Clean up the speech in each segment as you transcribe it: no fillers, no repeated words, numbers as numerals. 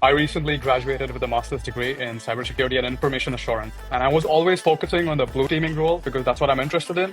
I recently graduated with a master's degree in cybersecurity and information assurance, and I was always focusing on the blue teaming role because that's what I'm interested in.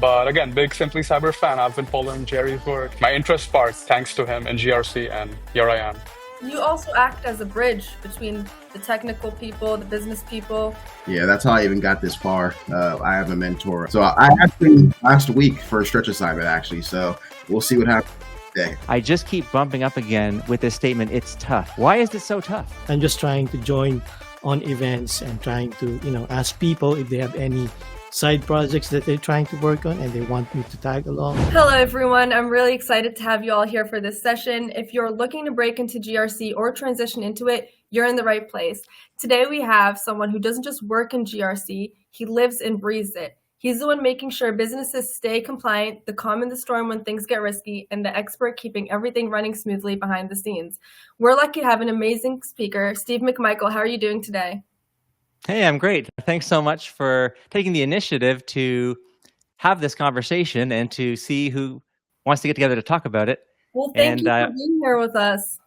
But again, big Simply Cyber fan. I've been following Jerry's work. My interest sparked thanks to him in GRC, and here I am. You also act as a bridge between the technical people, the business people. Yeah, that's how I even got this far. I have a mentor. So I actually last week for a stretch assignment, actually. So we'll see what happens today. I just keep bumping up again with this statement, it's tough. Why is it so tough? I'm just trying to join on events and trying to, ask people if they have any side projects that they're trying to work on and they want me to tag along. Hello, everyone. I'm really excited to have you all here for this session. If you're looking to break into GRC or transition into it, you're in the right place. Today, we have someone who doesn't just work in GRC, he lives and breathes it. He's the one making sure businesses stay compliant, the calm in the storm when things get risky, and the expert keeping everything running smoothly behind the scenes. We're lucky to have an amazing speaker. Steve McMichael, how are you doing today? Hey, I'm great. Thanks so much for taking the initiative to have this conversation and to see who wants to get together to talk about it. Well, thank you for being here with us.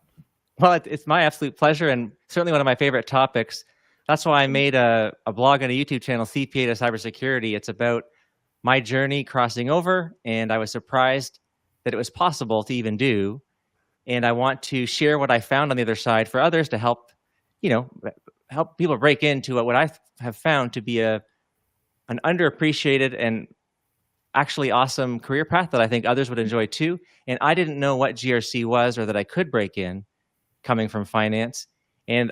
Well, it's my absolute pleasure and certainly one of my favorite topics. That's why I made a blog and a YouTube channel, CPA to Cybersecurity. It's about my journey crossing over, and I was surprised that it was possible to even do. And I want to share what I found on the other side for others to help, help people break into what I have found to be an underappreciated and actually awesome career path that I think others would enjoy too. And I didn't know what GRC was or that I could break in coming from finance. And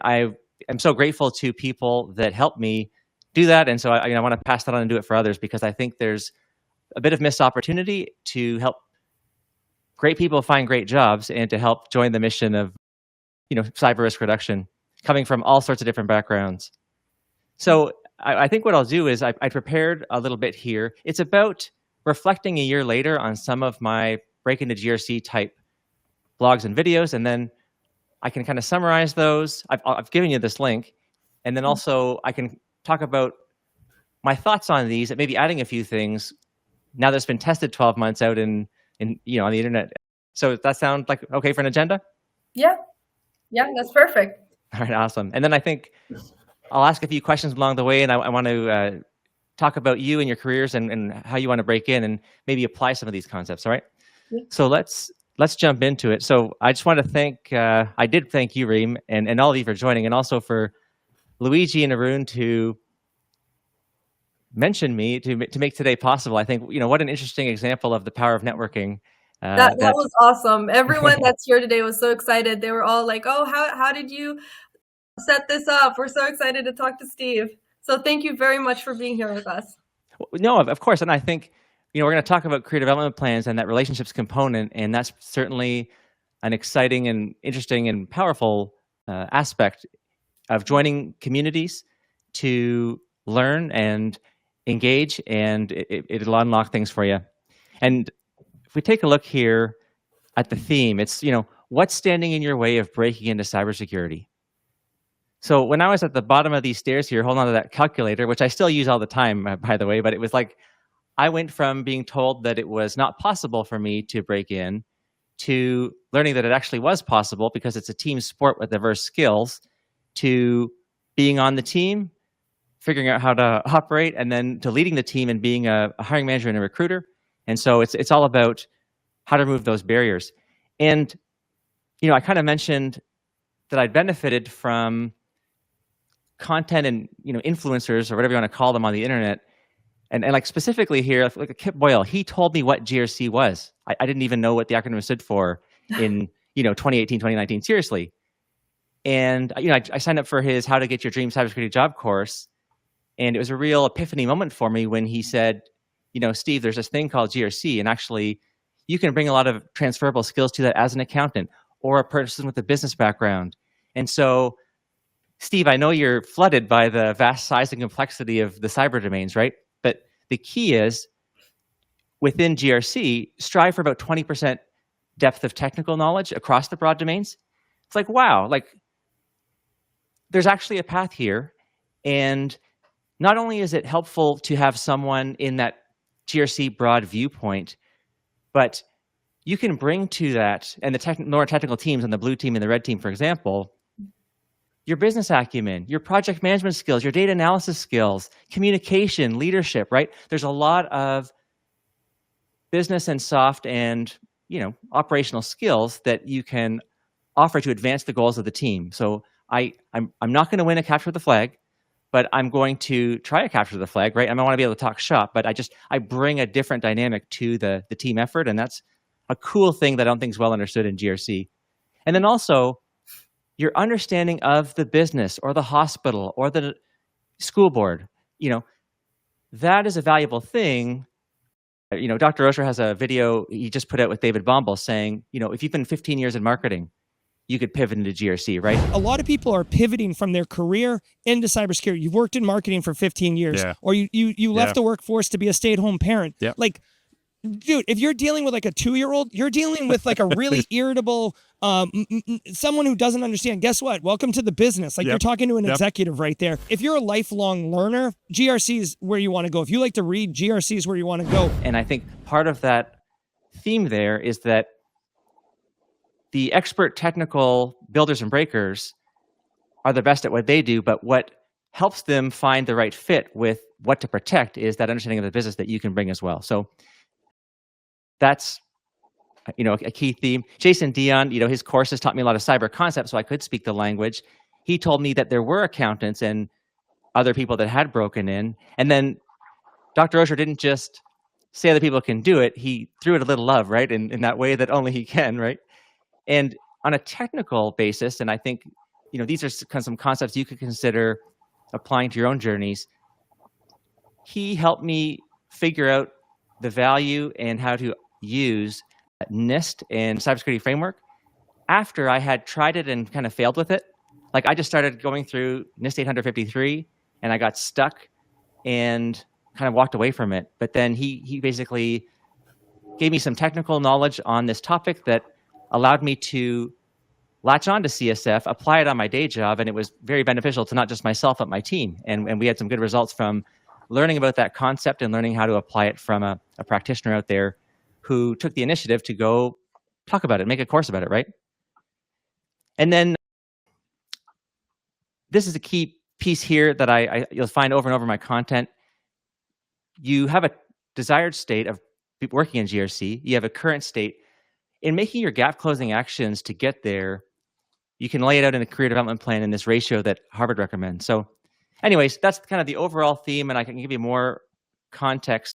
I'm so grateful to people that helped me do that. And so I want to pass that on and do it for others because I think there's a bit of missed opportunity to help great people find great jobs and to help join the mission of, cyber risk reduction, coming from all sorts of different backgrounds. So I think what I'll do is I prepared a little bit here. It's about reflecting a year later on some of my break into GRC type blogs and videos, and then I can kind of summarize those. I've given you this link, and then also I can talk about my thoughts on these and maybe adding a few things now that it's been tested 12 months out in on the internet. So does that sound like okay for an agenda? Yeah, that's perfect. All right, awesome. And then I think I'll ask a few questions along the way, and I want to talk about you and your careers and how you want to break in and maybe apply some of these concepts. All right. Yeah. So let's jump into it. So I just want to thank I did thank you, Reem, and all of you for joining, and also for Luigi and Arun to mention me to make today possible. I think what an interesting example of the power of networking. That was awesome. Everyone that's here today was so excited. They were all like, "Oh, how did you set this up? We're so excited to talk to Steve." So thank you very much for being here with us. No, of course. And I think, we're going to talk about career development plans and that relationships component. And that's certainly an exciting and interesting and powerful aspect of joining communities to learn and engage, and it'll unlock things for you. And if we take a look here at the theme, it's, what's standing in your way of breaking into cybersecurity? So when I was at the bottom of these stairs here, holding on to that calculator, which I still use all the time, by the way, but it was like, I went from being told that it was not possible for me to break in to learning that it actually was possible because it's a team sport with diverse skills, to being on the team, figuring out how to operate, and then to leading the team and being a hiring manager and a recruiter. And so it's all about how to remove those barriers. And, I kind of mentioned that I'd benefited from content and influencers or whatever you want to call them on the internet, and like specifically here, like Kip Boyle, he told me what GRC was. I didn't even know what the acronym stood for in 2018, 2019. Seriously, and I signed up for his How to Get Your Dream Cybersecurity Job course, and it was a real epiphany moment for me when he said, Steve, there's this thing called GRC, and actually, you can bring a lot of transferable skills to that as an accountant or a person with a business background. And so, Steve, I know you're flooded by the vast size and complexity of the cyber domains, right? But the key is, within GRC, strive for about 20% depth of technical knowledge across the broad domains. It's like, wow, there's actually a path here. And not only is it helpful to have someone in that GRC broad viewpoint, but you can bring to that, and the more technical teams on the blue team and the red team, for example, your business acumen, your project management skills, your data analysis skills, communication, leadership, right? There's a lot of business and soft and, operational skills that you can offer to advance the goals of the team. So I'm not going to win a capture the flag, but I'm going to try a capture the flag, right? I want to be able to talk shop, but I bring a different dynamic to the team effort, and that's a cool thing that I don't think is well understood in GRC. And then also, your understanding of the business or the hospital or the school board, that is a valuable thing. Dr. Osher has a video he just put out with David Bombal saying, if you've been 15 years in marketing, you could pivot into GRC, right? A lot of people are pivoting from their career into cybersecurity. You've worked in marketing for 15 years, or you left the workforce to be a stay-at-home parent. Yep. Like, dude, if you're dealing with like a 2-year-old, you're dealing with like a really irritable, someone who doesn't understand. Guess what? Welcome to the business. Like, you're talking to an executive right there. If you're a lifelong learner, GRC is where you want to go. If you like to read, GRC is where you want to go. And I think part of that theme there is that the expert technical builders and breakers are the best at what they do, but what helps them find the right fit with what to protect is that understanding of the business that you can bring as well. So that's a key theme. Jason Dion, his courses taught me a lot of cyber concepts, so I could speak the language. He told me that there were accountants and other people that had broken in, and then Dr. Osher didn't just say other people can do it. He threw it a little love, right, in that way that only he can, right? And on a technical basis, and I think these are some concepts you could consider applying to your own journeys. He helped me figure out the value and how to use NIST and cybersecurity framework after I had tried it and kind of failed with it. Like, I just started going through NIST 853 and I got stuck and kind of walked away from it. But then he basically gave me some technical knowledge on this topic that allowed me to latch on to CSF, apply it on my day job, and it was very beneficial to not just myself, but my team. And we had some good results from learning about that concept and learning how to apply it from a practitioner out there who took the initiative to go talk about it, make a course about it, right? And then this is a key piece here that you'll find over and over in my content. You have a desired state of working in GRC. You have a current state. In making your gap closing actions to get there, you can lay it out in a career development plan in this ratio that Harvard recommends. So anyways, that's kind of the overall theme, and I can give you more context.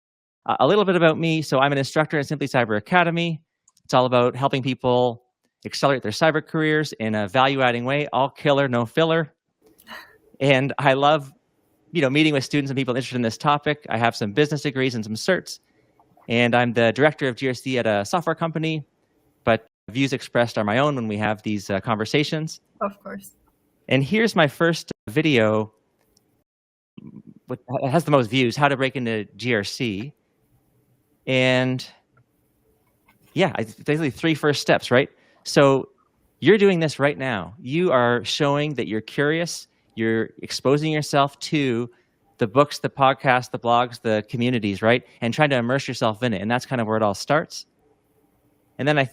A little bit about me. So I'm an instructor at Simply Cyber Academy. It's all about helping people accelerate their cyber careers in a value-adding way, all killer, no filler. And I love, meeting with students and people interested in this topic. I have some business degrees and some certs, and I'm the director of GRC at a software company, but views expressed are my own when we have these conversations. Of course. And here's my first video. It has the most views, how to break into GRC. And yeah, it's basically 3 first steps, right? So you're doing this right now. You are showing that you're curious. You're exposing yourself to the books, the podcasts, the blogs, the communities, right? And trying to immerse yourself in it. And that's kind of where it all starts. And then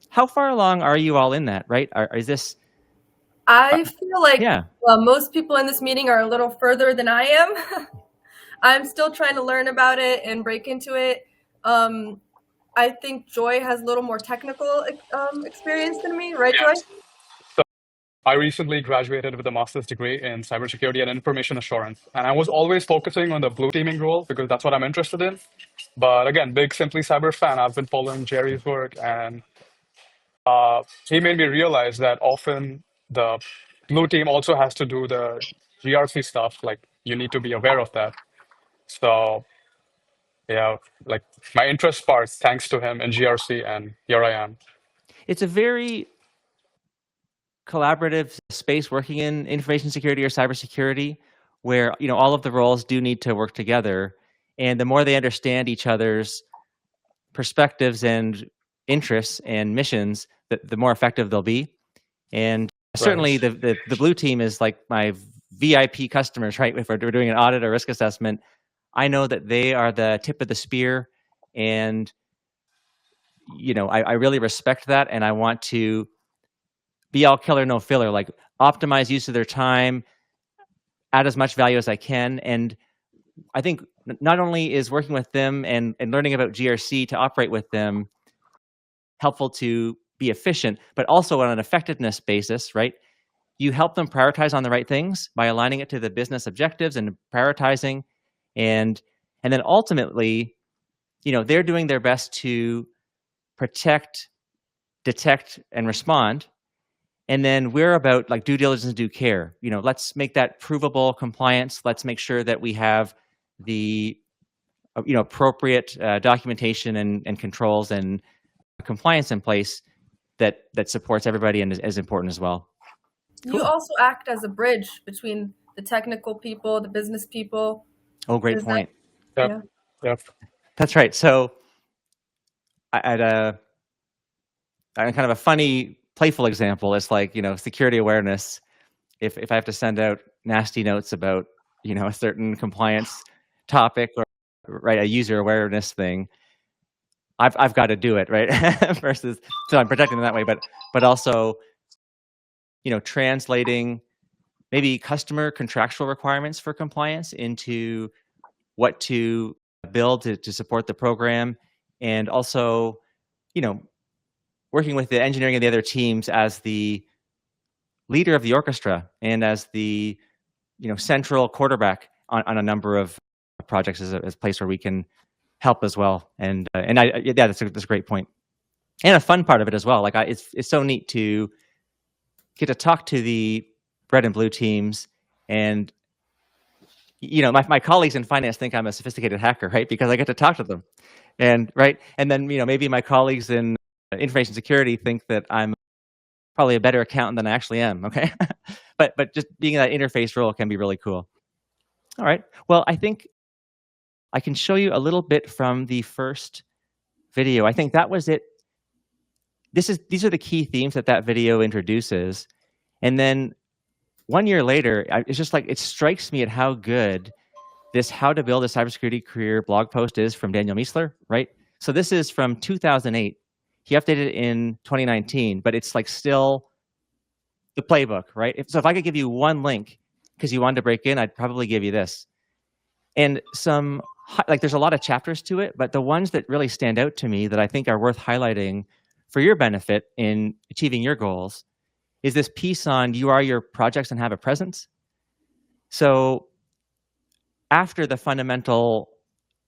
how far along are you all in that, right? Is this? I feel like yeah. Most people in this meeting are a little further than I am. I'm still trying to learn about it and break into it. I think Joy has a little more technical experience than me, right, Joy? So I recently graduated with a master's degree in cybersecurity and information assurance. And I was always focusing on the blue teaming role because that's what I'm interested in. But again, big Simply Cyber fan. I've been following Jerry's work, and he made me realize that often the blue team also has to do the GRC stuff. Like, you need to be aware of that. So yeah, like, my interest sparked thanks to him in GRC, and here I am. It's a very collaborative space working in information security or cybersecurity, where all of the roles do need to work together, and the more they understand each other's perspectives and interests and missions, the more effective they'll be. And certainly the blue team is like my VIP customers, right? If we're doing an audit or risk assessment, I know that they are the tip of the spear, and I really respect that, and I want to be all killer, no filler. Like, optimize use of their time, add as much value as I can. And I think not only is working with them and learning about GRC to operate with them helpful to be efficient, but also on an effectiveness basis, right? You help them prioritize on the right things by aligning it to the business objectives and prioritizing. And then ultimately, they're doing their best to protect, detect, and respond. And then we're about like due diligence and due care. Let's make that provable compliance. Let's make sure that we have the appropriate documentation and controls and compliance in place that supports everybody and is important as well. You also act as a bridge between the technical people, the business people. Oh, great point. Yep. That's right. So at a kind of a funny, playful example, it's like, security awareness. If I have to send out nasty notes about, a certain compliance topic or a user awareness thing, I've got to do it, right? Versus, so I'm protecting them that way, but also, translating maybe customer contractual requirements for compliance into what to build to support the program, and also, working with the engineering and the other teams as the leader of the orchestra and as the central quarterback on a number of projects as a place where we can help as well. And that's a great point, and a fun part of it as well. Like it's so neat to get to talk to the red and blue teams, and my colleagues in finance think I'm a sophisticated hacker, right? Because I get to talk to them, and then maybe my colleagues in information security think that I'm probably a better accountant than I actually am. Okay, but just being in that interface role can be really cool. All right. Well, I think I can show you a little bit from the first video. I think that was it. These are the key themes that video introduces, and then 1 year later, it's just like it strikes me at how good this "How to Build a Cybersecurity Career" blog post is from Daniel Miessler, right? So this is from 2008. He updated it in 2019, but it's like still the playbook, right? So if I could give you one link because you wanted to break in, I'd probably give you this. And there's a lot of chapters to it, but the ones that really stand out to me that I think are worth highlighting for your benefit in achieving your goals is this piece on "You are your projects and have a presence." So after the fundamental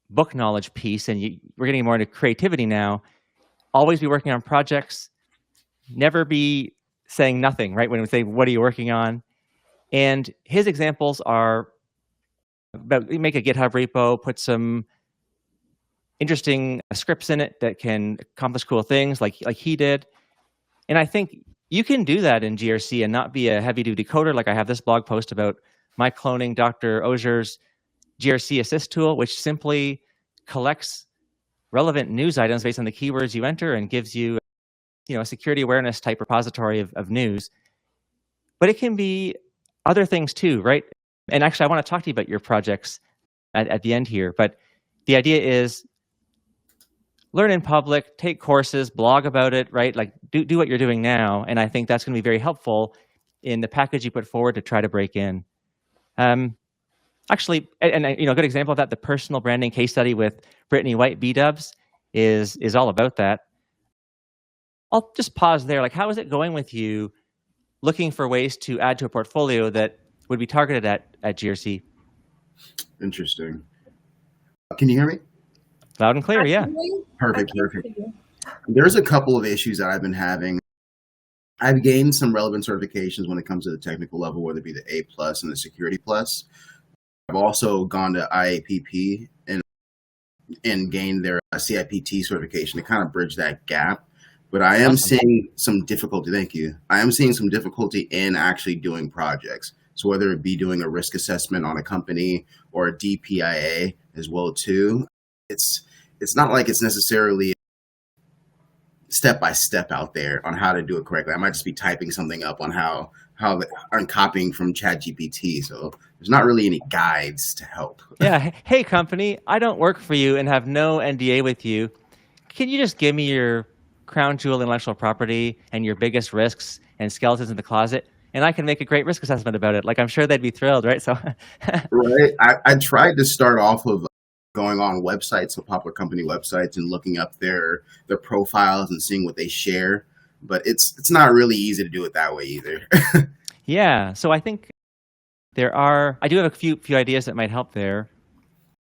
book knowledge piece, and we're getting more into creativity now, always be working on projects, never be saying nothing, right? When we say, what are you working on? And his examples are about make a GitHub repo, put some interesting scripts in it that can accomplish cool things like he did. And I think you can do that in GRC and not be a heavy-duty coder. Like I have this blog post about my cloning Dr. Ozier's GRC Assist tool, which simply collects relevant news items based on the keywords you enter and gives you, a security awareness type repository of news. But it can be other things too, right? And actually, I want to talk to you about your projects at the end here. But the idea is learn in public, take courses, blog about it, right? Like do what you're doing now. And I think that's going to be very helpful in the package you put forward to try to break in. Actually, and a good example of that, the personal branding case study with Brittany White B-Dubs is all about that. I'll just pause there. Like, how is it going with you looking for ways to add to a portfolio that would be targeted at GRC? Interesting. Can you hear me? Loud and clear, yeah. Perfect. There's a couple of issues that I've been having. I've gained some relevant certifications when it comes to the technical level, whether it be the A+ and the Security Plus. I've also gone to IAPP and gained their CIPT certification to kind of bridge that gap. But I am seeing some difficulty. Thank you. I am seeing some difficulty in actually doing projects. So whether it be doing a risk assessment on a company or a DPIA as well too, it's not like it's necessarily step by step out there on how to do it correctly. I might just be typing something up on how I'm copying from ChatGPT. So there's not really any guides to help. Yeah. Hey, company, I don't work for you and have no NDA with you. Can you just give me your crown jewel intellectual property and your biggest risks and skeletons in the closet? and I can make a great risk assessment about it. Like, I'm sure they'd be thrilled, right? So, Right. I tried to start off of going on websites, so popular company websites, and looking up their profiles and seeing what they share. But it's not really easy to do it that way either. yeah. So I think I do have a few ideas that might help there.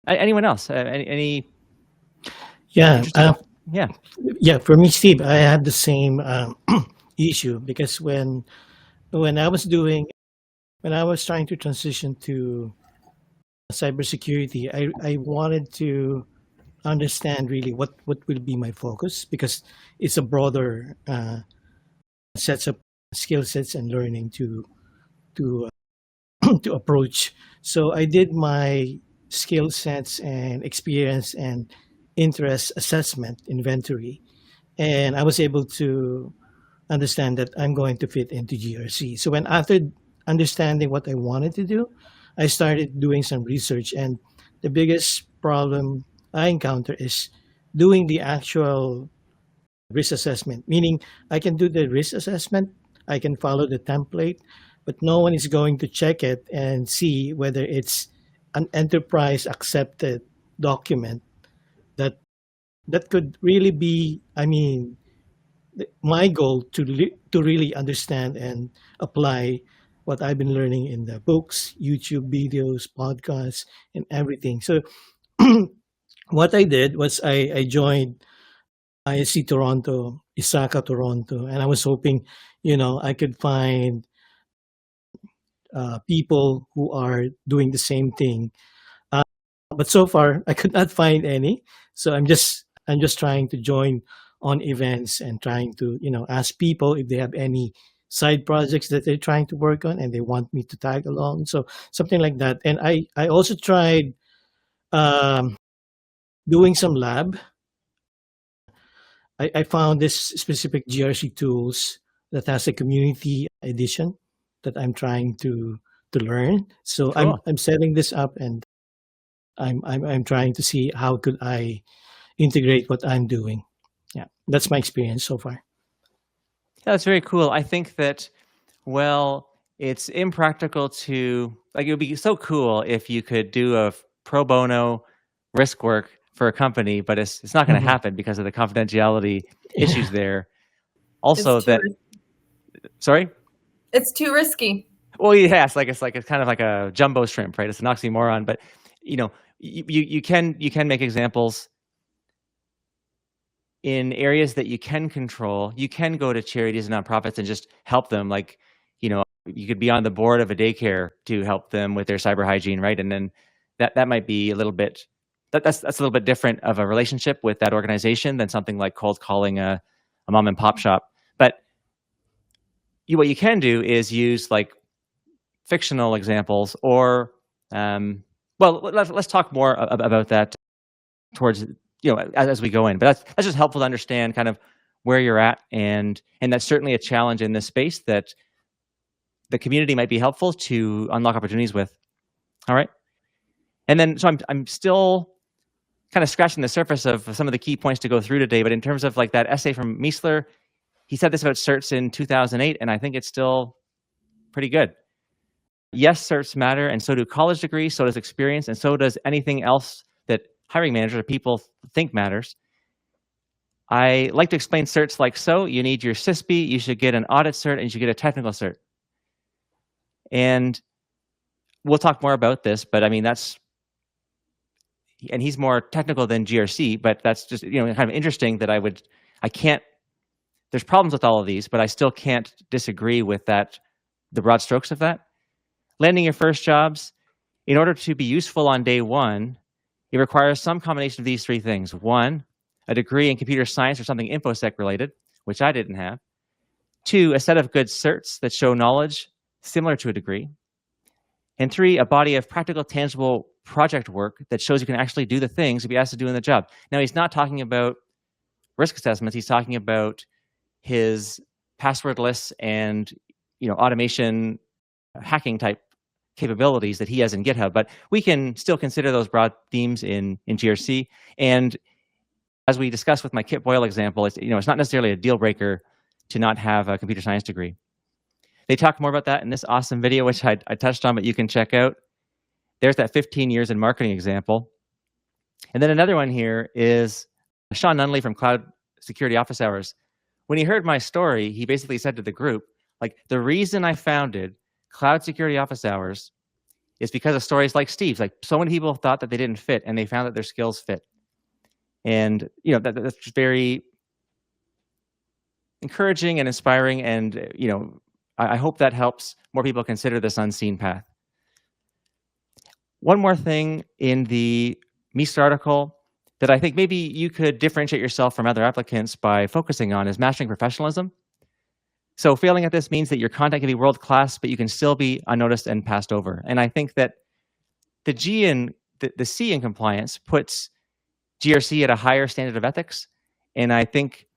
Anyone else? Any Yeah, interesting? Yeah. yeah. For me, Steve, I had the same issue because when I was trying to transition to cybersecurity, I wanted to understand really what will be my focus, because it's a broader sets of skill sets and learning to to approach. So I did my skill sets and experience and interest assessment inventory, and I was able to understand that I'm going to fit into GRC. So when after understanding what I wanted to do, I started doing some research, and the biggest problem I encounter is doing the actual risk assessment. Meaning, I can do the risk assessment, I can follow the template, but no one is going to check it and see whether it's an enterprise accepted document that could really be. I mean, my goal to really understand and apply what I've been learning in the books, YouTube videos, podcasts, and everything. So what I did was I joined ISC Toronto, ISACA Toronto, and I was hoping, I could find people who are doing the same thing. But so far, I could not find any. So I'm just trying to join on events and trying to ask people if they have any side projects that they're trying to work on and they want me to tag along. So something like that. And I also tried doing some lab. I found this specific GRC tools that has a community edition that I'm trying to learn. So Cool. I'm setting this up, and I'm trying to see how could I integrate what I'm doing. Yeah, that's my experience so far. Yeah, that's very cool. I think that, well, it's impractical to, like, it would be so cool if you could do a pro bono risk work for a company, but it's not going to Mhm. happen because of the confidentiality issues there. Also, It's too that sorry. It's too risky. Well, yeah, it's kind of like a jumbo shrimp, right? It's an oxymoron, but you can make examples in areas that you can control. You can go to charities and nonprofits and just help them. Like, you could be on the board of a daycare to help them with their cyber hygiene, right? And then that might be a little bit that's a little bit different of a relationship with that organization than something like cold calling a mom and pop shop. But what you can do is use like fictional examples, or let's talk more about that towards as we go in. But that's just helpful to understand kind of where you're at, and that's certainly a challenge in this space that the community might be helpful to unlock opportunities with. All right, and then so I'm still kind of scratching the surface of some of the key points to go through today. But in terms of like that essay from Miesler, he said this about certs in 2008, and I think it's still pretty good. Yes, certs matter, and so do college degrees, so does experience, and so does anything else that hiring managers or people think matters. I like to explain certs like so. You need your CISSP, you should get an audit cert, and you should get a technical cert. And we'll talk more about this, but I mean, and he's more technical than GRC, but that's just, kind of interesting that there's problems with all of these, but I still can't disagree with that, the broad strokes of that. Landing your first jobs, in order to be useful on day one, it requires some combination of these three things. One, a degree in computer science or something InfoSec related, which I didn't have. Two, a set of good certs that show knowledge similar to a degree. And three, a body of practical, tangible project work that shows you can actually do the things to be asked to do in the job. Now, he's not talking about risk assessments. He's talking about his password lists and automation hacking type capabilities that he has in GitHub. But we can still consider those broad themes in GRC. And as we discussed with my Kit Boyle example, it's not necessarily a deal breaker to not have a computer science degree. They talk more about that in this awesome video, which I touched on, but you can check out. There's that 15 years in marketing example. And then another one here is Sean Nunley from Cloud Security Office Hours. When he heard my story, he basically said to the group, like, the reason I founded Cloud Security Office Hours is because of stories like Steve's. Like, so many people thought that they didn't fit, and they found that their skills fit. And, you know, that's just very encouraging and inspiring. And, you know, I hope that helps more people consider this unseen path. One more thing in the Meester article that I think maybe you could differentiate yourself from other applicants by focusing on is mastering professionalism. So failing at this means that your content can be world-class, but you can still be unnoticed and passed over. And I think that the G in the C in compliance puts GRC at a higher standard of ethics. And I think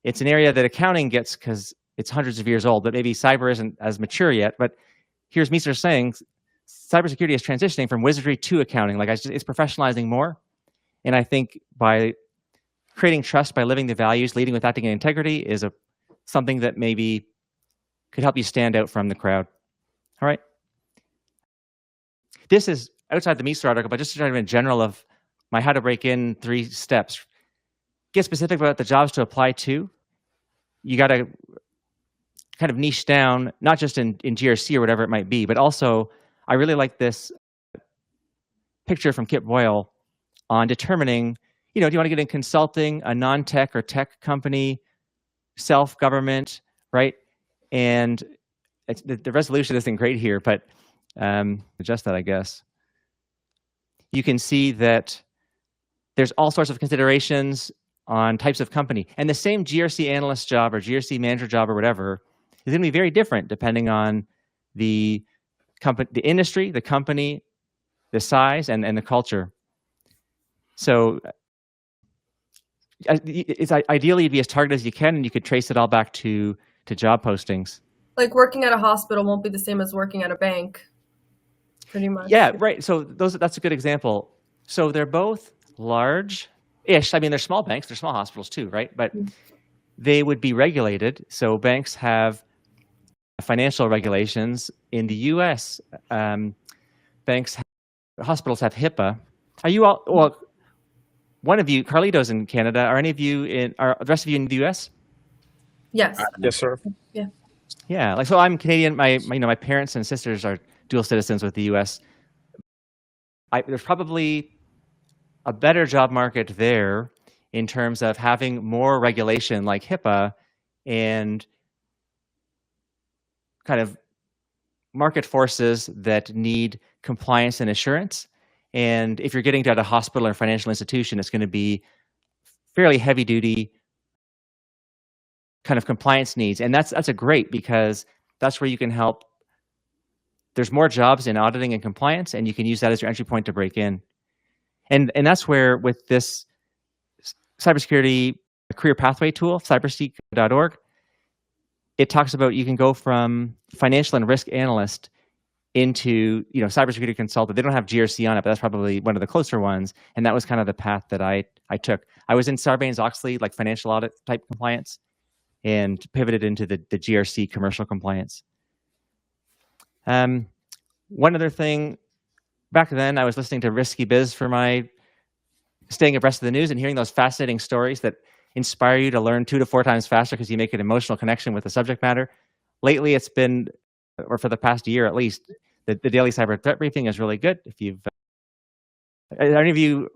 it's an area that accounting gets because it's hundreds of years old, but maybe cyber isn't as mature yet. But here's Meester saying cybersecurity is transitioning from wizardry to accounting. Like, it's professionalizing more. And I think by creating trust, by living the values, leading with acting and integrity is something that maybe could help you stand out from the crowd. All right. This is outside the Meester article, but just sort of in general of my how to break in 3 steps. Get specific about the jobs to apply to. You got to kind of niche down, not just in GRC or whatever it might be, but also I really like this picture from Kip Boyle on determining, you know, do you want to get in consulting, a non-tech or tech company, self-government, right? And the resolution isn't great here, but adjust that, I guess. You can see that there's all sorts of considerations on types of company. And the same GRC analyst job or GRC manager job or whatever is going to be very different depending on the company, the industry, the company, the size, and the culture. So it's ideally to be as targeted as you can, and you could trace it all back to job postings. Like working at a hospital won't be the same as working at a bank, pretty much. Yeah, right. So that's a good example. So they're both large-ish. I mean, they're small banks, they're small hospitals too, right? But they would be regulated. So banks have financial regulations. In the U.S., hospitals have HIPAA. Are you all, well, one of you, Carlito's in Canada, are any of you are the rest of you in the U.S.? Yes. Yes, sir. Yeah. Yeah, like, so I'm Canadian. My parents and sisters are dual citizens with the U.S. There's probably a better job market there in terms of having more regulation like HIPAA and kind of market forces that need compliance and assurance. And if you're getting to a hospital or financial institution, it's going to be fairly heavy duty kind of compliance needs. And that's a great, because that's where you can help. There's more jobs in auditing and compliance, and you can use that as your entry point to break in. And that's where, with this cybersecurity career pathway tool, cyberseek.org, it talks about you can go from financial and risk analyst into, you know, cybersecurity consultant. They don't have GRC on it, but that's probably one of the closer ones. And that was kind of the path that I took. I was in Sarbanes-Oxley, like financial audit type compliance, and pivoted into the GRC commercial compliance. One other thing, back then I was listening to Risky Biz for my staying abreast of the news and hearing those fascinating stories that inspire you to learn 2 to 4 times faster because you make an emotional connection with the subject matter. Lately, it's been, or for the past year at least, the daily cyber threat briefing is really good. If you've, are any of you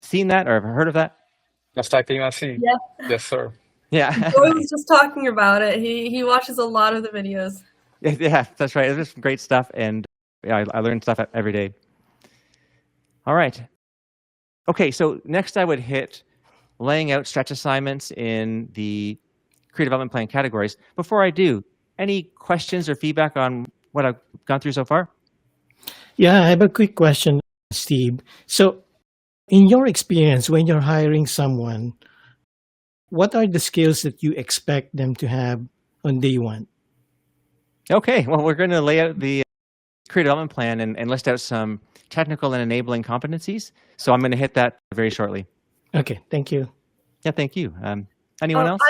seen that or have heard of that? That's typing I see. Yeah. Yes, sir. Yeah. Joey was just talking about it. He watches a lot of the videos. Yeah, that's right. There's some great stuff, and yeah, I learn stuff every day. All right. Okay, so next I would hit laying out stretch assignments in the career development plan categories. Before I do, any questions or feedback on what I've gone through so far? Yeah, I have a quick question, Steve. So in your experience, when you're hiring someone, what are the skills that you expect them to have on day one? Okay, well, we're going to lay out the career development plan and list out some technical and enabling competencies. So I'm going to hit that very shortly. Okay, thank you. Yeah, thank you. Anyone else?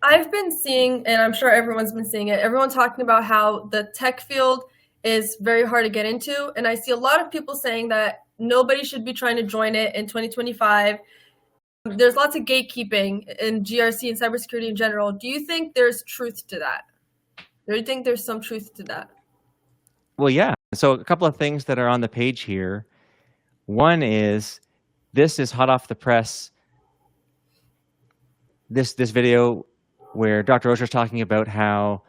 I've been seeing, and I'm sure everyone's been seeing it, everyone talking about how the tech field is very hard to get into. And I see a lot of people saying that nobody should be trying to join it in 2025. There's lots of gatekeeping in GRC and cybersecurity in general. Do you think there's truth to that? Do you think there's some truth to that? Well, yeah. So a couple of things that are on the page here. One is, this is hot off the press. This video where Dr. Osher is talking about how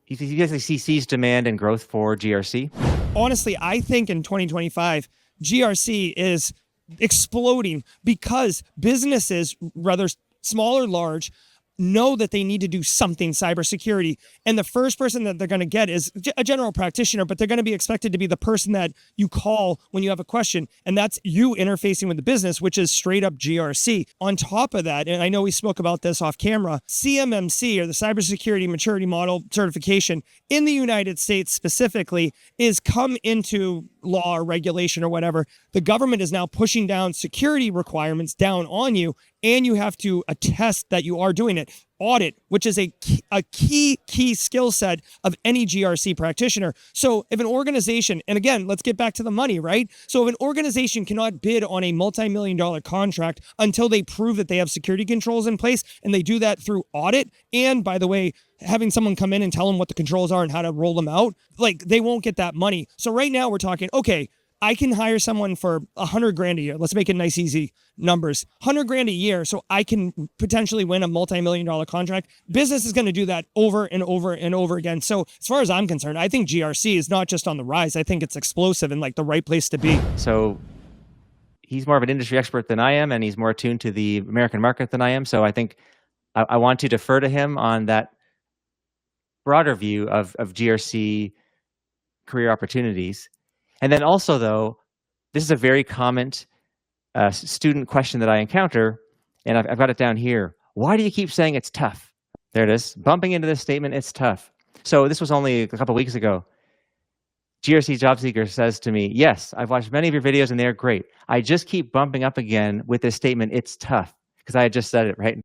he basically sees demand and growth for GRC. Honestly, I think in 2025, GRC is exploding because businesses, whether small or large, know that they need to do something cybersecurity. And the first person that they're going to get is a general practitioner, but they're going to be expected to be the person that you call when you have a question. And that's you interfacing with the business, which is straight up GRC. On top of that, and I know we spoke about this off camera, CMMC, or the Cybersecurity Maturity Model Certification in the United States specifically, is come into law or regulation or whatever. The government is now pushing down security requirements down on you, and you have to attest that you are doing it. Audit, which is a key skill set of any GRC practitioner. So if an organization, and again, let's get back to the money, right? So if an organization cannot bid on a multi-million-dollar contract until they prove that they have security controls in place, and they do that through audit, and by the way, having someone come in and tell them what the controls are and how to roll them out, like, they won't get that money. So right now we're talking, okay, I can hire someone for $100,000 a year. Let's make it nice, easy numbers. $100,000 a year, so I can potentially win a multi-million-dollar contract. Business is going to do that over and over and over again. So as far as I'm concerned, I think GRC is not just on the rise. I think it's explosive and like the right place to be. So he's more of an industry expert than I am, and he's more attuned to the American market than I am. So I think I want to defer to him on that broader view of GRC career opportunities. And then also, though, this is a very common student question that I encounter, and I've got it down here. Why do you keep saying it's tough? There it is, bumping into this statement, it's tough. So this was only a couple of weeks ago. GRC job seeker says to me, yes, I've watched many of your videos and they're great. I just keep bumping up again with this statement, it's tough, because I had just said it, right?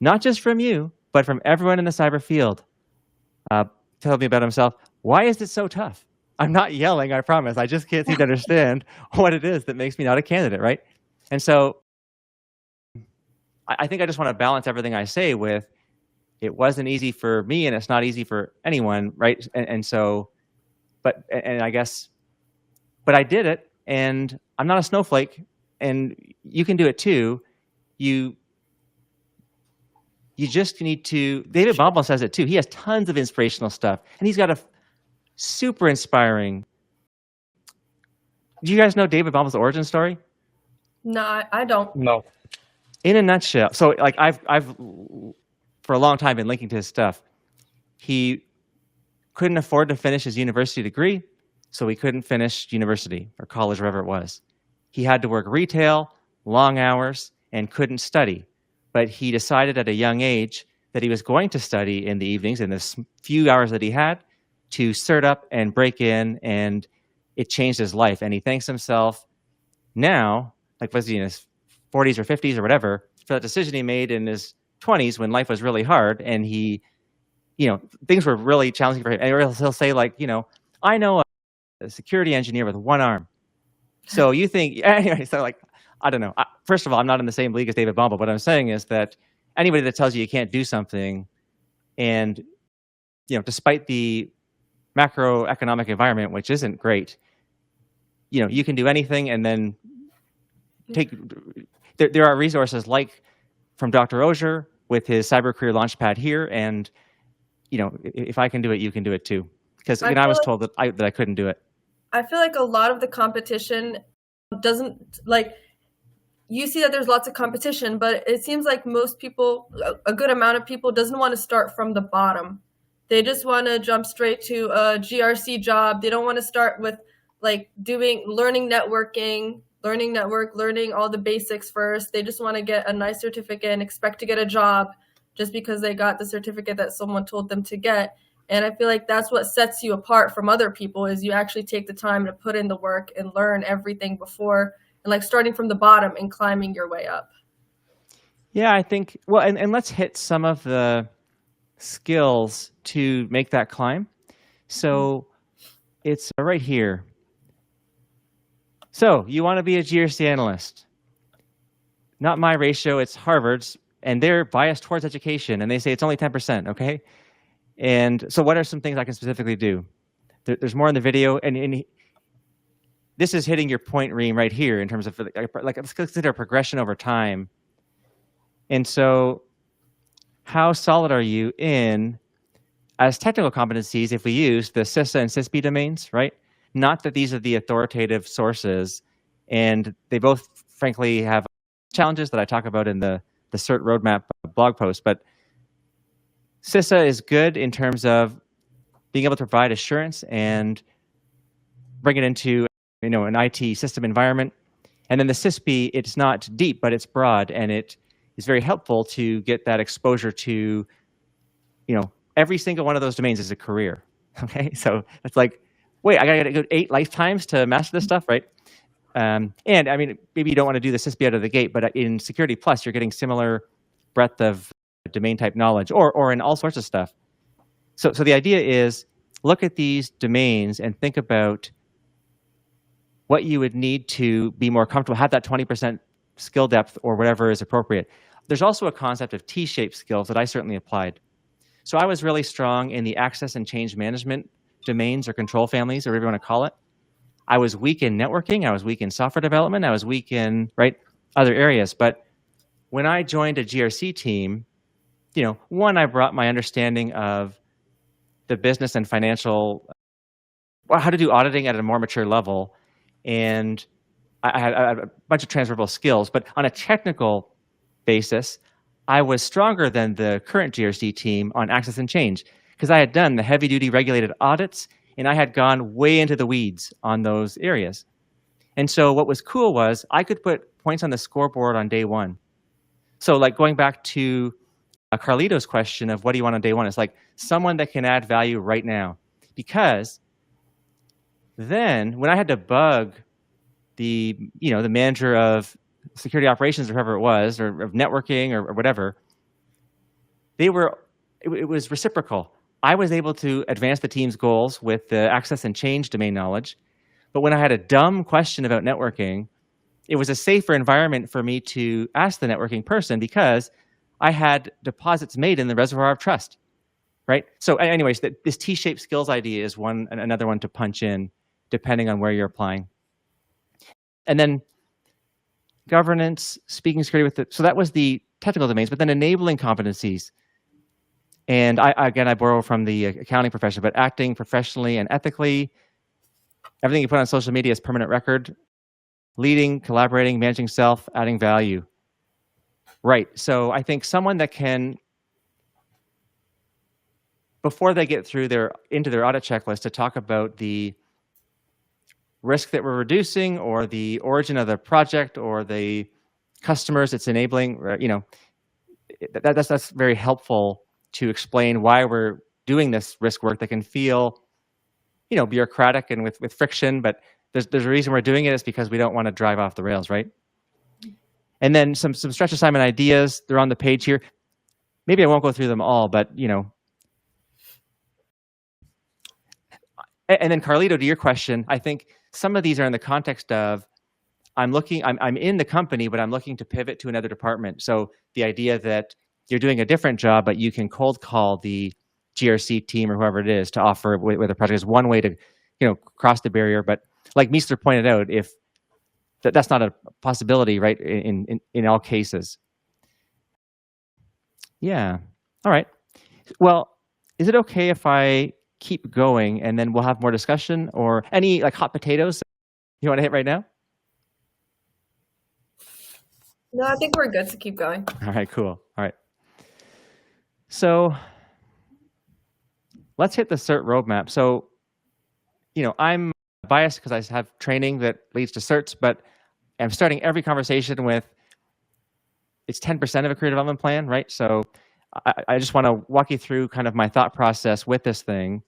Not just from you, but from everyone in the cyber field. Tell me about himself. Why is it so tough? I'm not yelling, I promise. I just can't seem to understand what it is that makes me not a candidate, right? And so I think I just want to balance everything I say with, it wasn't easy for me and it's not easy for anyone, right? And so, but I guess, but I did it, and I'm not a snowflake, and you can do it too. You just need to, David Bombal says it too. He has tons of inspirational stuff, and he's got a super inspiring. Do you guys know David Bomball's origin story? No, I don't. No. In a nutshell, so like I've for a long time been linking to his stuff. He couldn't afford to finish his university degree, so he couldn't finish university or college, wherever it was. He had to work retail, long hours, and couldn't study. But he decided at a young age that he was going to study in the evenings, in the few hours that he had, to cert up and break in, and it changed his life. And he thanks himself now, like was he in his 40s or 50s or whatever, for that decision he made in his 20s when life was really hard, and he, things were really challenging for him. And he'll say, like, I know a security engineer with one arm. So you think, anyway, so like, I don't know. First of all, I'm not in the same league as David Bombal. What I'm saying is that anybody that tells you can't do something, and despite the macroeconomic environment, which isn't great, you can do anything, and then take. There are resources like from Dr. Osher with his Cyber Career Launchpad here, and if I can do it, you can do it too. Because I was told that I couldn't do it. I feel like a lot of the competition doesn't like. You see that there's lots of competition, but it seems like most people, a good amount of people, doesn't want to start from the bottom. They just want to jump straight to a GRC job. They don't want to start with like learning networking, learning all the basics first. They just want to get a nice certificate and expect to get a job just because they got the certificate that someone told them to get. And I feel like that's what sets you apart from other people, is you actually take the time to put in the work and learn everything before, and like starting from the bottom and climbing your way up. Yeah, I think, well, and let's hit some of the skills to make that climb. So it's right here. So you want to be a GRC analyst. Not my ratio, it's Harvard's, and they're biased towards education, and they say it's only 10%, okay? And so what are some things I can specifically do? There's more in the video, and this is hitting your point, Reem, right here in terms of, like, let's consider progression over time. And so how solid are you in, as technical competencies, if we use the CISA and CISB domains, right? Not that these are the authoritative sources, and they both, frankly, have challenges that I talk about in the CERT roadmap blog post, but CISA is good in terms of being able to provide assurance and bring it into, you know, an IT system environment. And then the CISB, it's not deep, but it's broad, and it is very helpful to get that exposure to, you know, every single one of those domains is a career. Okay, so it's like, wait, I gotta go 8 lifetimes to master this stuff, right? And I mean, maybe you don't want to do the CISB out of the gate, but in Security Plus, you're getting similar breadth of domain type knowledge, or in all sorts of stuff. So the idea is, look at these domains and think about what you would need to be more comfortable, have that 20% skill depth or whatever is appropriate. There's also a concept of T-shaped skills that I certainly applied. So I was really strong in the access and change management domains or control families, or whatever you want to call it. I was weak in networking. I was weak in software development. I was weak in, right, other areas. But when I joined a GRC team, you know, one, I brought my understanding of the business and financial, well, how to do auditing at a more mature level. And I had a bunch of transferable skills. But on a technical basis, I was stronger than the current GRC team on access and change, because I had done the heavy-duty regulated audits, and I had gone way into the weeds on those areas. And so what was cool was I could put points on the scoreboard on day one. So like going back to Carlito's question of what do you want on day one, it's like someone that can add value right now. Because then when I had to bug the, you know, the manager of security operations or whoever it was, or of networking or whatever, it was reciprocal. I was able to advance the team's goals with the access and change domain knowledge. But when I had a dumb question about networking, it was a safer environment for me to ask the networking person, because I had deposits made in the reservoir of trust, right? So anyways, this T-shaped skills idea is another one to punch in, depending on where you're applying. And then governance, speaking security so that was the technical domains, but then enabling competencies. And I borrow from the accounting profession, but acting professionally and ethically, everything you put on social media is permanent record, leading, collaborating, managing self, adding value. Right, so I think someone that can, before they get through into their audit checklist, to talk about the risk that we're reducing, or the origin of the project, or the customers it's enabling, you know, that's very helpful to explain why we're doing this risk work that can feel, you know, bureaucratic and with friction, but there's a reason we're doing it. Is because we don't want to drive off the rails, right? And then some stretch assignment ideas, they're on the page here. Maybe I won't go through them all, but, you know. And then Carlito, to your question, I think some of these are in the context of, I'm in the company, but I'm looking to pivot to another department. So the idea that you're doing a different job, but you can cold call the GRC team or whoever it is to offer with a project is one way to, you know, cross the barrier. But like Meester pointed out, if that's not a possibility, right, in all cases. Yeah. All right. Well, is it okay if I keep going and then we'll have more discussion, or any like hot potatoes you want to hit right now? No, I think we're good to keep going. All right, cool. All right. So let's hit the CERT roadmap. So, you know, I'm biased because I have training that leads to certs, but I'm starting every conversation with, it's 10% of a career development plan, right? So I just want to walk you through kind of my thought process with this thing.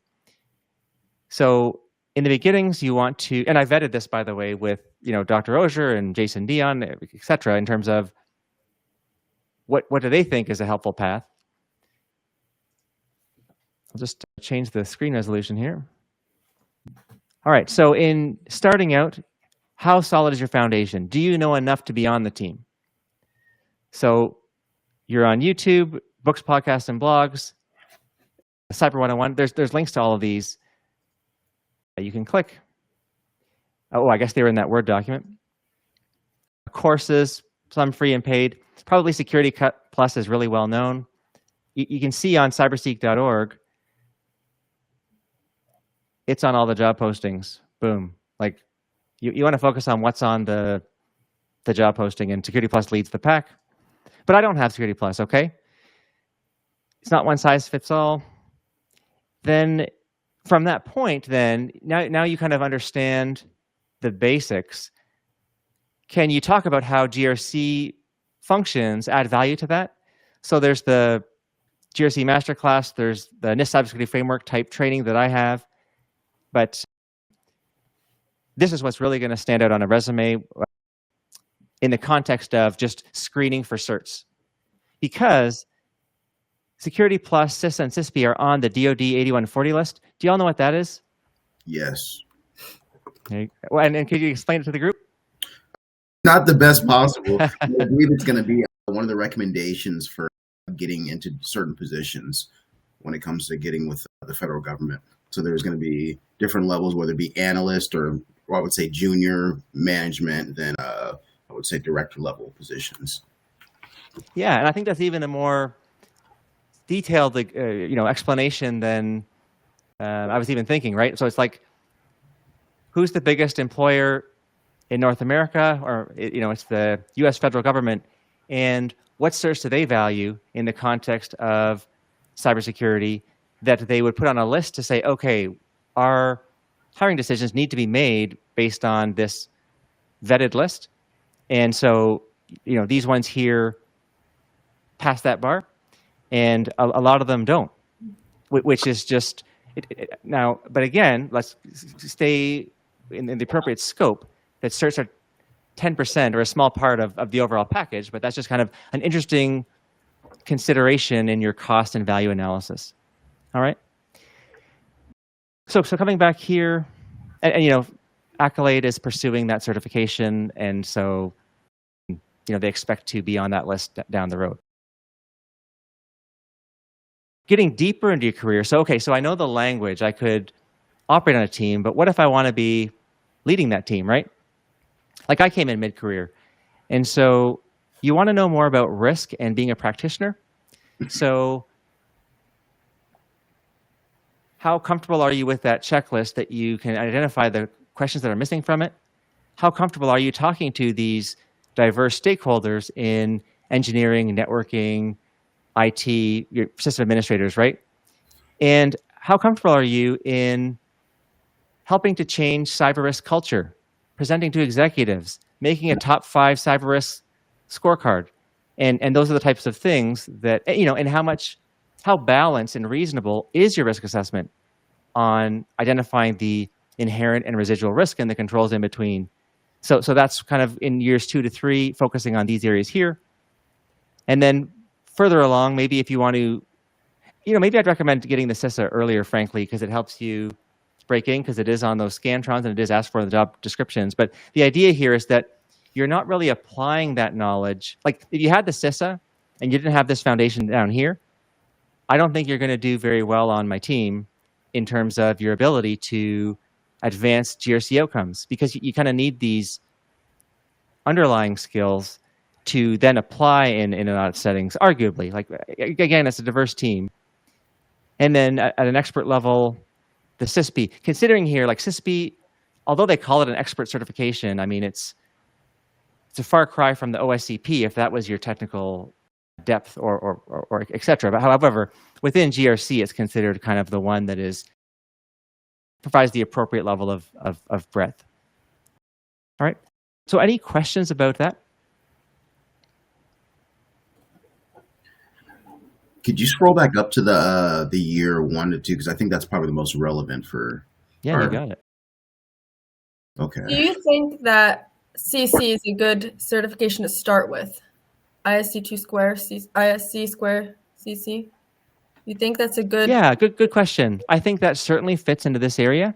So in the beginnings, you want to, and I vetted this, by the way, with, you know, Dr. Osier and Jason Dion, et cetera, in terms of what do they think is a helpful path? I'll just change the screen resolution here. All right, so in starting out, how solid is your foundation? Do you know enough to be on the team? So you're on YouTube, books, podcasts, and blogs, Cyber 101. There's links to all of these that you can click. Oh, I guess they were in that Word document. Courses, some free and paid. Probably Security Plus is really well known. You can see on cyberseek.org, it's on all the job postings. Boom. Like you want to focus on what's on the job posting, and Security Plus leads the pack. But I don't have Security Plus, okay? It's not one size fits all. Then from that point, then now you kind of understand the basics. Can you talk about how GRC functions add value to that? So there's the GRC Masterclass, there's the NIST Cybersecurity Framework type training that I have, but this is what's really going to stand out on a resume in the context of just screening for certs. Because Security Plus, CISA, and CISSP are on the DoD 8140 list. Do you all know what that is? Yes. Okay. Well, and could you explain it to the group? Not the best possible. I believe it's going to be one of the recommendations for getting into certain positions when it comes to getting with the federal government. So there's going to be different levels, whether it be analyst or I would say junior management, then I would say director level positions. Yeah, and I think that's even a more detailed, explanation than I was even thinking. Right. So it's like, who's the biggest employer in North America, or it's the U.S. federal government, and what certs do they value in the context of cybersecurity that they would put on a list to say, okay, our hiring decisions need to be made based on this vetted list, and so these ones here pass that bar, and a lot of them don't, which is just now. But again, let's stay in the appropriate scope. That certs are 10% or a small part of the overall package, but that's just kind of an interesting consideration in your cost and value analysis. All right. So coming back here, and Accolade is pursuing that certification, and so they expect to be on that list down the road. Getting deeper into your career. So I know the language. I could operate on a team, but what if I want to be leading that team, right? Like I came in mid-career, and so you want to know more about risk and being a practitioner. So how comfortable are you with that checklist that you can identify the questions that are missing from it? How comfortable are you talking to these diverse stakeholders in engineering, networking, IT, your system administrators, right? And how comfortable are you in helping to change cyber risk culture, presenting to executives, making a top 5 cyber risk scorecard? And those are the types of things that, and how balanced and reasonable is your risk assessment on identifying the inherent and residual risk and the controls in between. So that's kind of in years 2 to 3, focusing on these areas here. And then further along, maybe if you want to, maybe I'd recommend getting the CISA earlier, frankly, because it helps you break in, because it is on those Scantrons and it is asked for in the job descriptions. But the idea here is that you're not really applying that knowledge. Like if you had the CISA and you didn't have this foundation down here, I don't think you're going to do very well on my team in terms of your ability to advance GRC outcomes, because you kind of need these underlying skills to then apply in and out settings, arguably. Like, again, it's a diverse team. And then at an expert level, the CISSP, considering here, like CISSP, although they call it an expert certification, I mean, it's a far cry from the OSCP if that was your technical depth or et cetera. But however, within GRC, it's considered kind of the one that provides the appropriate level of breadth. All right. So any questions about that? Could you scroll back up to the year 1 to 2? Because I think that's probably the most relevant for. Yeah, you got it. Okay. Do you think that CC is a good certification to start with? ISC2 square, ISC square CC? You think that's a good? Yeah, good question. I think that certainly fits into this area.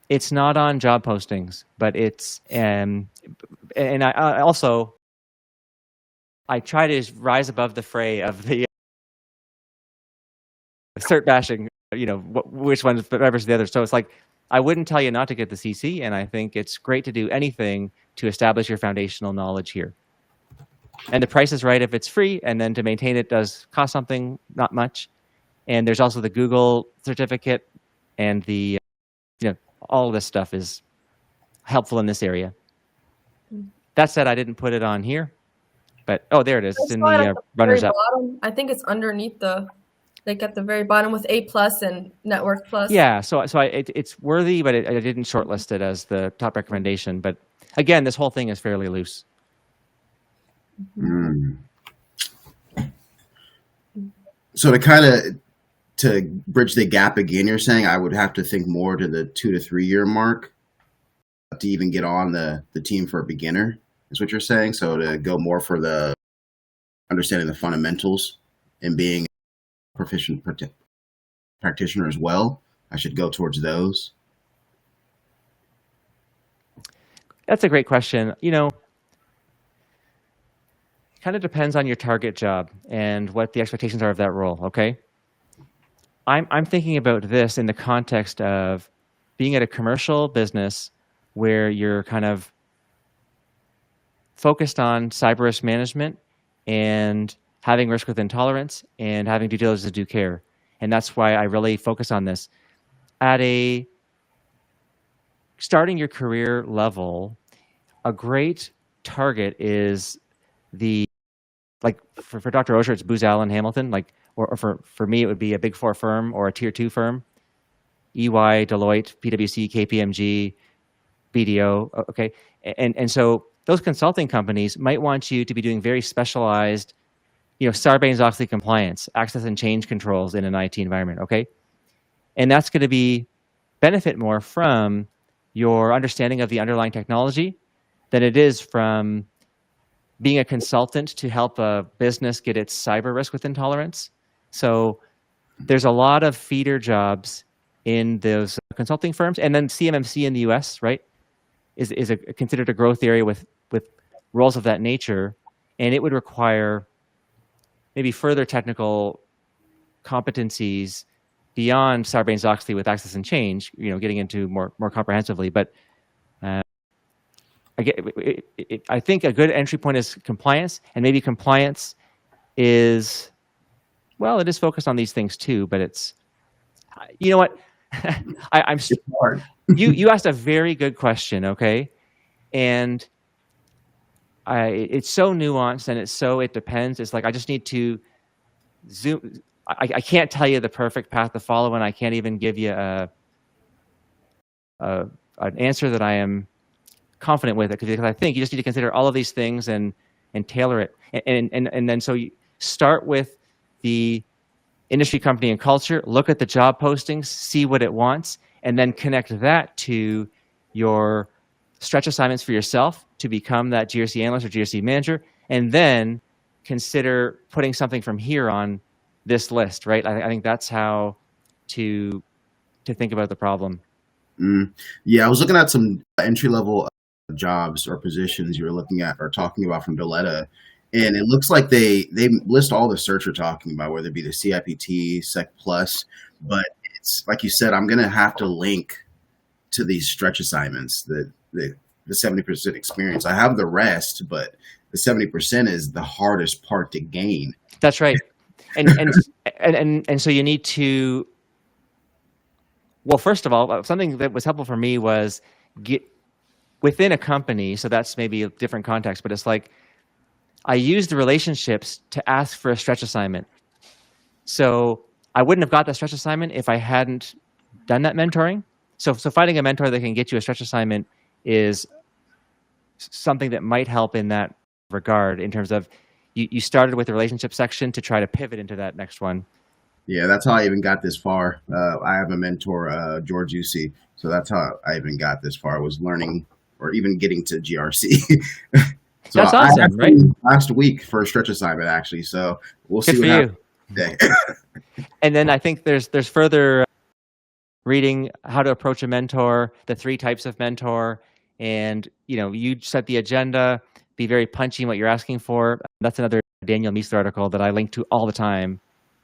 It's not on job postings, but it's and I also I try to rise above the fray of the cert bashing. You know, which one's better versus the other. So it's like I wouldn't tell you not to get the CC, and I think it's great to do anything to establish your foundational knowledge here. And the price is right if it's free, and then to maintain it does cost something, not much. And there's also the Google certificate, and the all of this stuff is helpful in this area. That said, I didn't put it on here, but there it is. It's in the runners up. Bottom. I think it's underneath like at the very bottom with A+ and Network Plus. Yeah, so it's worthy, but I didn't shortlist it as the top recommendation. But again, this whole thing is fairly loose. So to bridge the gap again, you're saying I would have to think more to the 2 to 3 year mark to even get on the team for a beginner, is what you're saying? So to go more for the understanding the fundamentals and being a proficient practitioner as well, I should go towards those? That's a great question. Kind of depends on your target job and what the expectations are of that role, okay? I'm thinking about this in the context of being at a commercial business where you're kind of focused on cyber risk management and having risk within tolerance and having due diligence and due care. And that's why I really focus on this. At a starting your career level, a great target is for Dr. Osher, it's Booz Allen Hamilton, or for me, it would be a Big Four firm or a Tier 2 firm, EY, Deloitte, PwC, KPMG, BDO, okay? And so those consulting companies might want you to be doing very specialized, Sarbanes-Oxley compliance, access and change controls in an IT environment, okay? And that's going to benefit more from your understanding of the underlying technology than it is from being a consultant to help a business get its cyber risk within tolerance. So there's a lot of feeder jobs in those consulting firms. And then CMMC in the US, right, is considered a growth area with roles of that nature. And it would require maybe further technical competencies beyond Sarbanes-Oxley with access and change, getting into more comprehensively. But I think a good entry point is compliance, and maybe compliance is, it is focused on these things too, but it's, you know what? You asked a very good question, okay? And it's so nuanced and it depends. It's like, I just need to zoom. I can't tell you the perfect path to follow, and I can't even give you an answer that I am confident with it, because I think you just need to consider all of these things and tailor it. And then so you start with the industry, company, and culture, look at the job postings, see what it wants, and then connect that to your stretch assignments for yourself to become that GRC analyst or GRC manager, and then consider putting something from here on this list, right? I think that's how to think about the problem. Yeah, I was looking at some entry-level jobs or positions you were looking at or talking about from Doletta, and it looks like they list all the certs you're talking about, whether it be the CIPT, Sec Plus, but it's like you said, I'm going to have to link to these stretch assignments, the 70% experience. I have the rest, but the 70% is the hardest part to gain. That's right. And so you need to, well, first of all, something that was helpful for me was get within a company. So that's maybe a different context, but it's like I use the relationships to ask for a stretch assignment. So I wouldn't have got that stretch assignment if I hadn't done that mentoring. So finding a mentor that can get you a stretch assignment is something that might help in that regard, in terms of you started with the relationship section to try to pivot into that next one. Yeah, that's how I even got this far. I have a mentor, George Usi. So that's how I even got this far. I was learning or even getting to GRC. So That's I awesome, actually right? last week for a stretch assignment actually. So we'll see Good what for happens you. today. And then I think there's further reading how to approach a mentor, the 3 types of mentor, and you set the agenda, be very punchy in what you're asking for. That's another Daniel Meisler article that I link to all the time.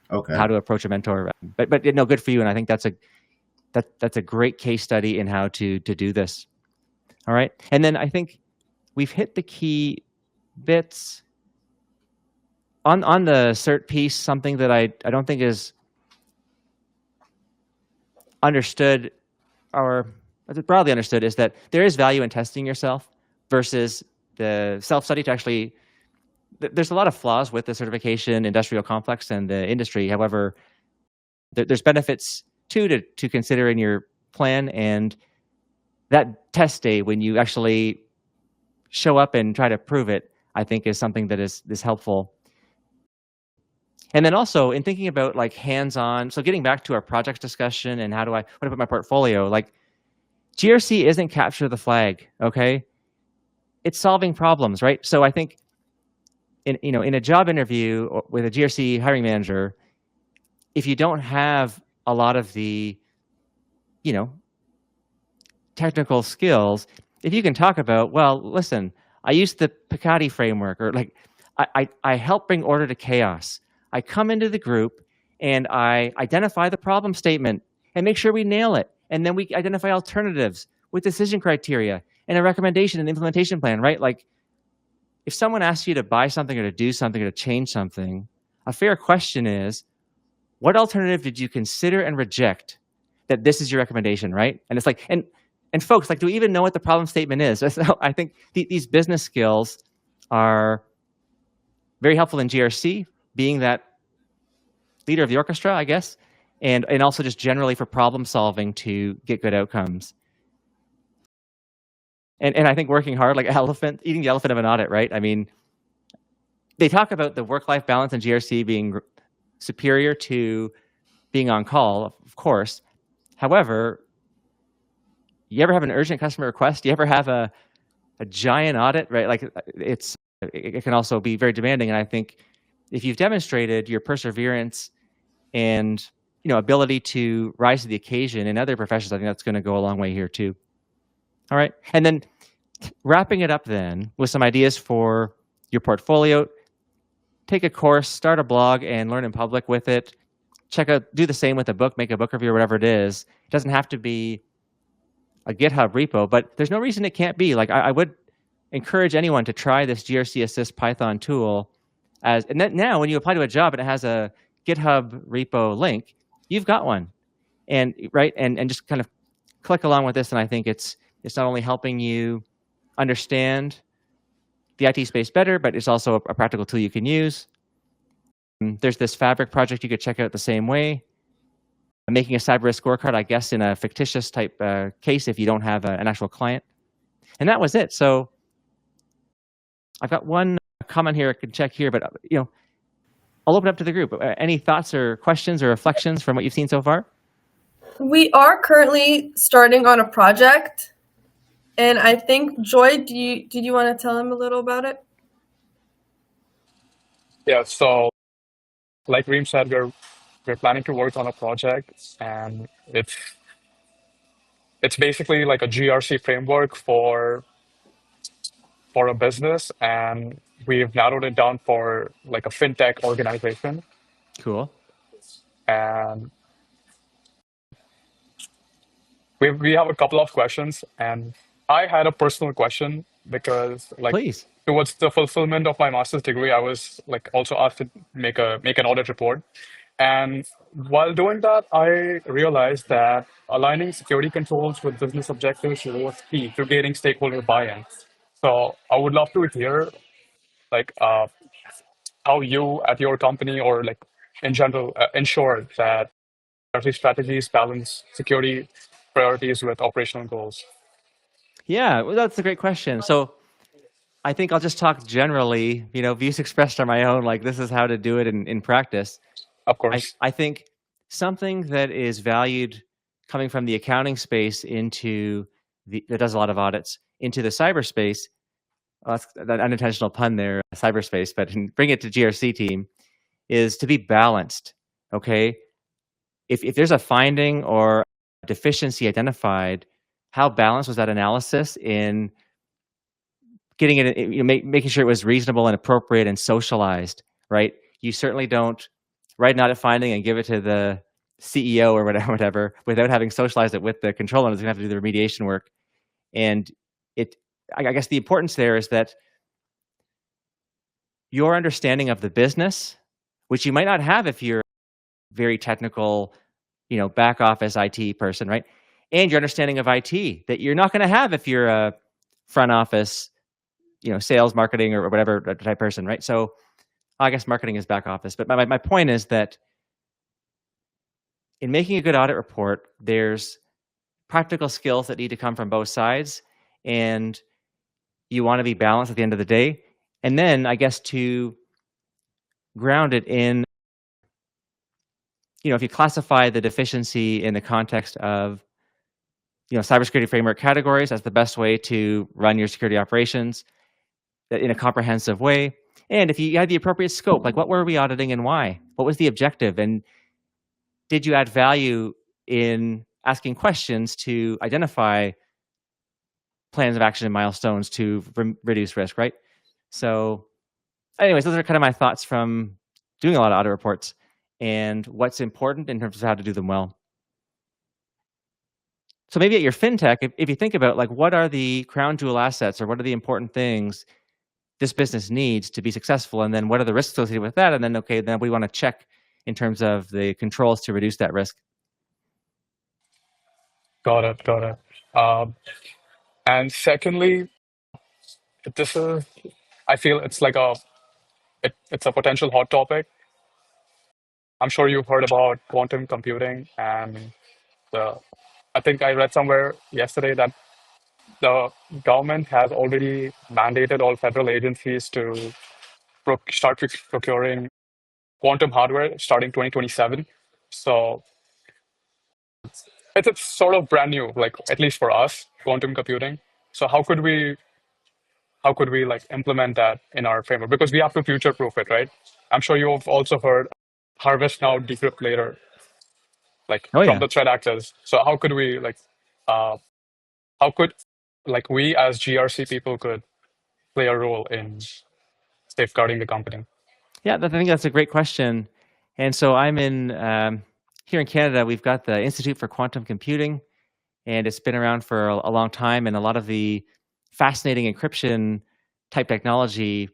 Okay. How to approach a mentor, but no, good for you. And I think that's a great case study in how to do this. All right, and then I think we've hit the key bits on the cert piece. Something that I don't think is understood, or broadly understood, is that there is value in testing yourself versus the self-study to actually. There's a lot of flaws with the certification industrial complex and the industry. However, there's benefits to consider in your plan, and that test day when you actually show up and try to prove it, I think is something that is helpful. And then also in thinking about like hands-on, so getting back to our project discussion and how do I put my portfolio, like GRC isn't capture the flag, okay? It's solving problems, right? So I think in a job interview with a GRC hiring manager, if you don't have a lot of the, technical skills, if you can talk about, well, listen, I used the Picardy framework, or like, I help bring order to chaos. I come into the group and I identify the problem statement and make sure we nail it. And then we identify alternatives with decision criteria and a recommendation and implementation plan, right? Like, if someone asks you to buy something or to do something or to change something, a fair question is, what alternative did you consider and reject that this is your recommendation, right? And it's like, and folks, like, do we even know what the problem statement is? So I think these business skills are very helpful in GRC, being that leader of the orchestra, I guess, and also just generally for problem solving to get good outcomes. And I think working hard, like eating the elephant of an audit, right? I mean, they talk about the work-life balance in GRC being superior to being on call, of course. However, you ever have an urgent customer request? You ever have a giant audit, right? Like it can also be very demanding. And I think if you've demonstrated your perseverance and ability to rise to the occasion in other professions, I think that's going to go a long way here too. All right. And then wrapping it up then with some ideas for your portfolio. Take a course, start a blog, and learn in public with it. Do the same with a book, make a book review or whatever it is. It doesn't have to be a GitHub repo, but there's no reason it can't be. Like I would encourage anyone to try this GRC Assist Python tool and then now when you apply to a job and it has a GitHub repo link, you've got one. And right, and just kind of click along with this, and I think it's not only helping you understand the IT space better, but it's also a practical tool you can use. There's this Fabric project you could check out the same way. Making a cyber risk scorecard, I guess, in a fictitious type case if you don't have an actual client. And that was it. So I've got one comment here I can check here, but I'll open up to the group. Any thoughts or questions or reflections from what you've seen so far? We are currently starting on a project. And I think, Joy, did you want to tell him a little about it? Yeah, so like Reem said, we're planning to work on a project, and it's basically like a GRC framework for a business, and we've narrowed it down for like a fintech organization. Cool. And we have a couple of questions, and I had a personal question because like Please. towards the fulfillment of my master's degree, I was like also asked to make an audit report. And while doing that, I realized that aligning security controls with business objectives was key to gaining stakeholder buy-in. So I would love to hear like how you at your company or like in general ensure that security strategies balance security priorities with operational goals. Yeah, well, that's a great question. So I think I'll just talk generally, views expressed are my own, like this is how to do it in practice. Of course. I think something that is valued coming from the accounting space that does a lot of audits into the cyberspace well, that's that unintentional pun there, cyberspace, but bring it to GRC team, is to be balanced. Okay, if there's a finding or deficiency identified, how balanced was that analysis in getting it, making sure it was reasonable and appropriate and socialized, right? You certainly don't write an audit finding and give it to the CEO or whatever without having socialized it with the controller who's going to have to do the remediation work. And I guess the importance there is that your understanding of the business, which you might not have if you're a very technical, back office IT person, right? And your understanding of IT that you're not going to have if you're a front office, sales, marketing, or whatever type person, right? So I guess marketing is back office. But my point is that in making a good audit report, there's practical skills that need to come from both sides, and you want to be balanced at the end of the day. And then I guess to ground it in, if you classify the deficiency in the context of, cybersecurity framework categories as the best way to run your security operations in a comprehensive way. And if you had the appropriate scope, like what were we auditing and why? What was the objective? And did you add value in asking questions to identify plans of action and milestones to reduce risk, right? So anyways, those are kind of my thoughts from doing a lot of audit reports and what's important in terms of how to do them well. So maybe at your fintech, if you think about like what are the crown jewel assets or what are the important things this business needs to be successful, and then what are the risks associated with that, and then then we want to check in terms of the controls to reduce that risk. Got it. And secondly, I feel it's like it's a potential hot topic. I'm sure you've heard about quantum computing, and I think I read somewhere yesterday that the government has already mandated all federal agencies to start procuring quantum hardware starting 2027. So it's sort of brand new, like at least for us, quantum computing. So how could we like implement that in our framework? Because we have to future proof it, right? I'm sure you've also heard harvest now, decrypt later, like from the threat actors. So how could we we as GRC people could play a role in safeguarding the company? Yeah, I think that's a great question. And so I'm in here in Canada. We've got the Institute for Quantum Computing, and it's been around for a long time. And a lot of the fascinating encryption type technology,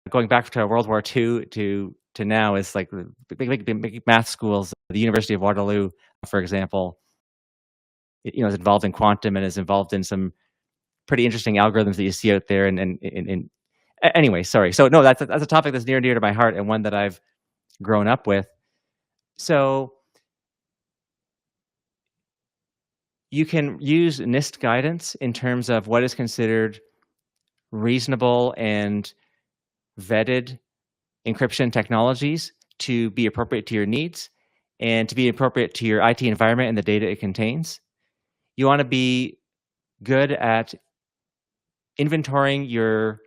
going back to World War II to now, is like the big math schools. The University of Waterloo, for example, is involved in quantum and is involved in some pretty interesting algorithms that you see out there. And anyway, sorry. So no, that's a topic that's near and dear to my heart and one that I've grown up with. So you can use NIST guidance in terms of what is considered reasonable and vetted encryption technologies to be appropriate to your needs and to be appropriate to your IT environment and the data it contains. You want to be good at inventorying your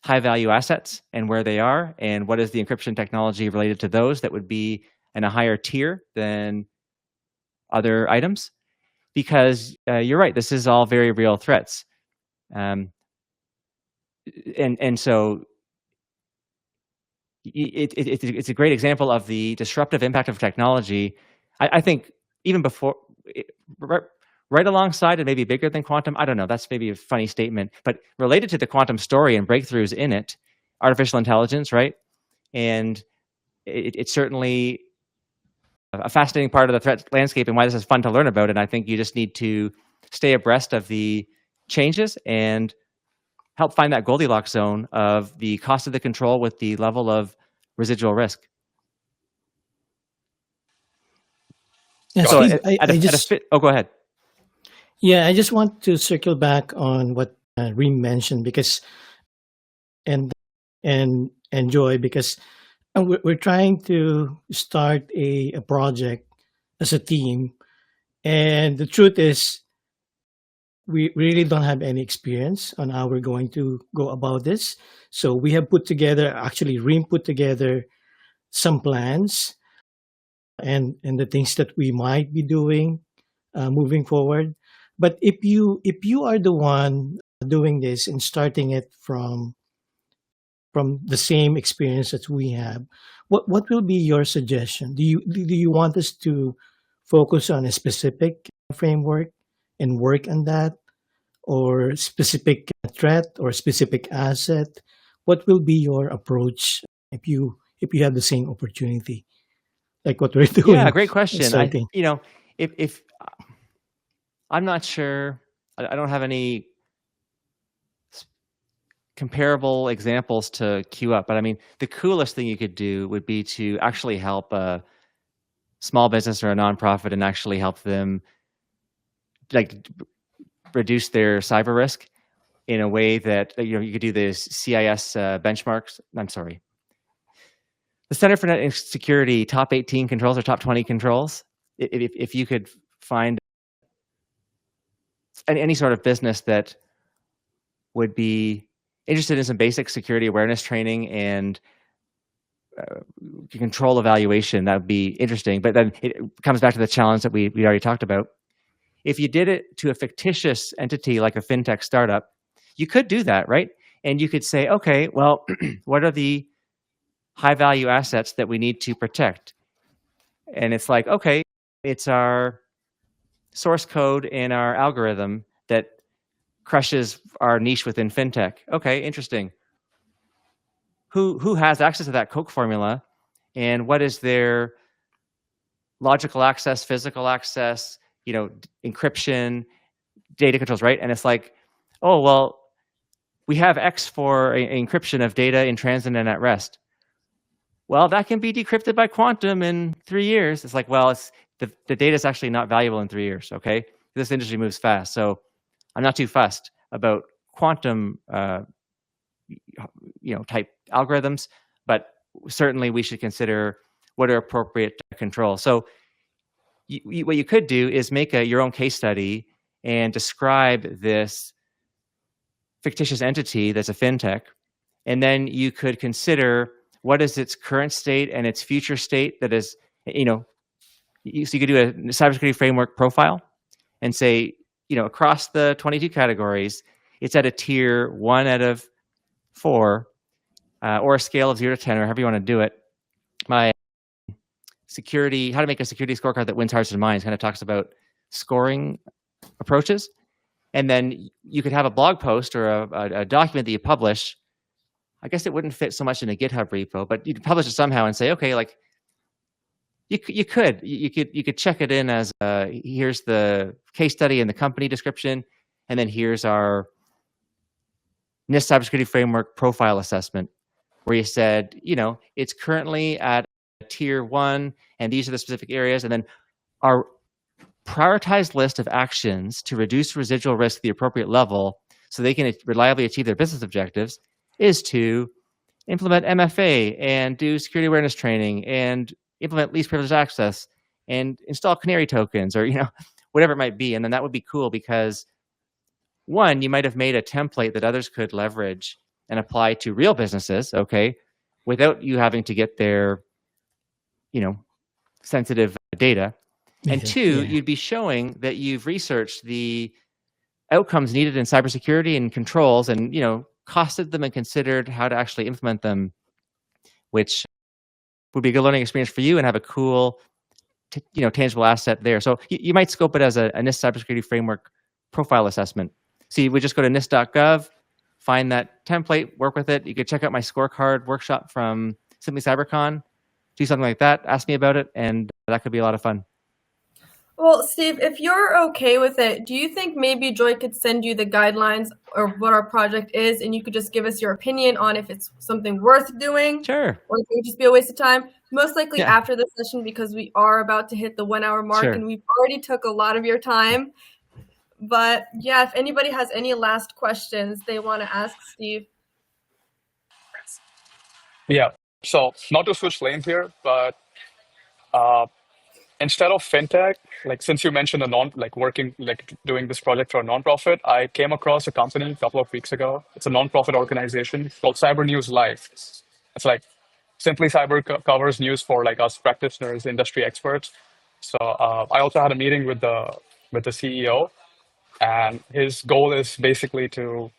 high-value assets and where they are, and what is the encryption technology related to those that would be in a higher tier than other items. Because you're right, this is all very real threats. And so it's a great example of the disruptive impact of technology. I think even before, right alongside and maybe bigger than quantum, I don't know, that's maybe a funny statement, but related to the quantum story and breakthroughs in it, artificial intelligence, right? And it's certainly a fascinating part of the threat landscape and why this is fun to learn about. And I think you just need to stay abreast of the changes and help find that Goldilocks zone of the cost of the control with the level of residual risk. Yeah, So Steve, go ahead. Yeah, I just want to circle back on what Reem mentioned because, and Joy, because we're trying to start a project as a team, and the truth is, we really don't have any experience on how we're going to go about this. So we have put together, actually, Reem put together some plans and the things that we might be doing moving forward. But if you are the one doing this and starting it from the same experience that we have, what will be your suggestion? Do you want us to focus on a specific framework and work on that, or specific threat or specific asset? What will be your approach if you have the same opportunity like what we're doing? Yeah, great question. Starting. If I'm not sure, I don't have any comparable examples to queue up, but I mean, the coolest thing you could do would be to actually help a small business or a nonprofit and actually help them like reduce their cyber risk in a way that you could do the CIS benchmarks. I'm sorry, the Center for Net Security top 18 controls or top 20 controls. If you could find any sort of business that would be interested in some basic security awareness training and control evaluation, that would be interesting. But then it comes back to the challenge that we already talked about. If you did it to a fictitious entity like a fintech startup, you could do that, right? And you could say, okay, well, what are the high value assets that we need to protect? And it's like, okay, it's our source code in our algorithm that crushes our niche within fintech. Okay, interesting. Who has access to that Coke formula, and what is their logical access, physical access, encryption, data controls, right? And it's like, oh, well, we have X for encryption of data in transit and at rest. Well, that can be decrypted by quantum in 3 years. It's like, well, the data is actually not valuable in 3 years, okay? This industry moves fast. So I'm not too fussed about quantum type algorithms, but certainly we should consider what are appropriate controls. So what you could do is make your own case study and describe this fictitious entity that's a fintech, and then you could consider what is its current state and its future state that is, so you could do a cybersecurity framework profile and say, across the 22 categories, it's at a tier 1 out of 4, or a scale of 0 to 10, or however you want to do it. My security, how to make a security scorecard that wins hearts and minds, kind of talks about scoring approaches. And then you could have a blog post or a document that you publish. I guess it wouldn't fit so much in a GitHub repo, but you could publish it somehow and say, okay, like you could check it in as here's the case study and the company description, and then here's our NIST cybersecurity framework profile assessment, where you said, it's currently at tier 1, and these are the specific areas, and then our prioritized list of actions to reduce residual risk to the appropriate level so they can reliably achieve their business objectives is to implement MFA and do security awareness training and implement least privileged access and install canary tokens, or whatever it might be. And then that would be cool because, one, you might have made a template that others could leverage and apply to real businesses, okay, without you having to get their sensitive data. And two, you'd be showing that you've researched the outcomes needed in cybersecurity and controls, and costed them and considered how to actually implement them, which would be a good learning experience for you and have a cool, tangible asset there. So you might scope it as a NIST cybersecurity framework profile assessment. So you would just go to nist.gov, find that template, work with it. You could check out my scorecard workshop from Simply CyberCon, do something like that, ask me about it, and that could be a lot of fun. Well, Steve, if you're okay with it, do you think maybe Joy could send you the guidelines or what our project is, and you could just give us your opinion on if it's something worth doing? Sure. Or if it would just be a waste of time? Most likely after the session, because we are about to hit the 1 hour mark, and we've already took a lot of your time. But yeah, if anybody has any last questions they want to ask Steve. Yeah. So not to switch lanes here, but instead of fintech, like since you mentioned doing this project for a nonprofit, I came across a company a couple of weeks ago. It's a nonprofit organization called Cyber News Live. It's like Simply Cyber covers news for like us practitioners, industry experts. So I also had a meeting with the CEO, and his goal is basically to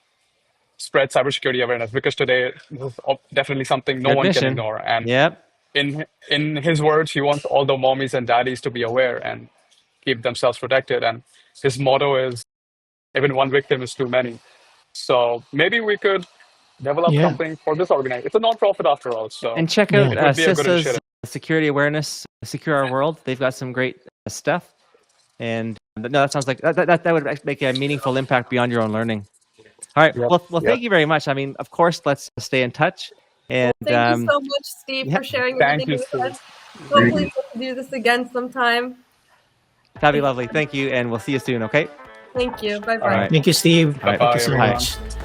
spread cybersecurity awareness, because today this is definitely something no Good one can mission. ignore. And Yep. in his words, he wants all the mommies and daddies to be aware and keep themselves protected. And his motto is, even one victim is too many. So maybe we could develop Yeah. something for this organization. It's a nonprofit after all, so And check Yeah. out it would be a good CISA's initiative. security awareness, Secure Our World. They've got some great stuff. And no, that sounds like that would make a meaningful impact beyond your own learning. All right. Yep. Well, Yep. thank you very much. I mean, of course, let's stay in touch. And Thank you so much, Steve, yeah. for sharing Thank everything you, with Steve. us. Hopefully, we can do this again sometime. that'd be lovely. Thank you, and we'll see you soon. Okay. Thank you. Bye All bye. right. Thank you, Steve. All right. Thank you so Bye-bye, much.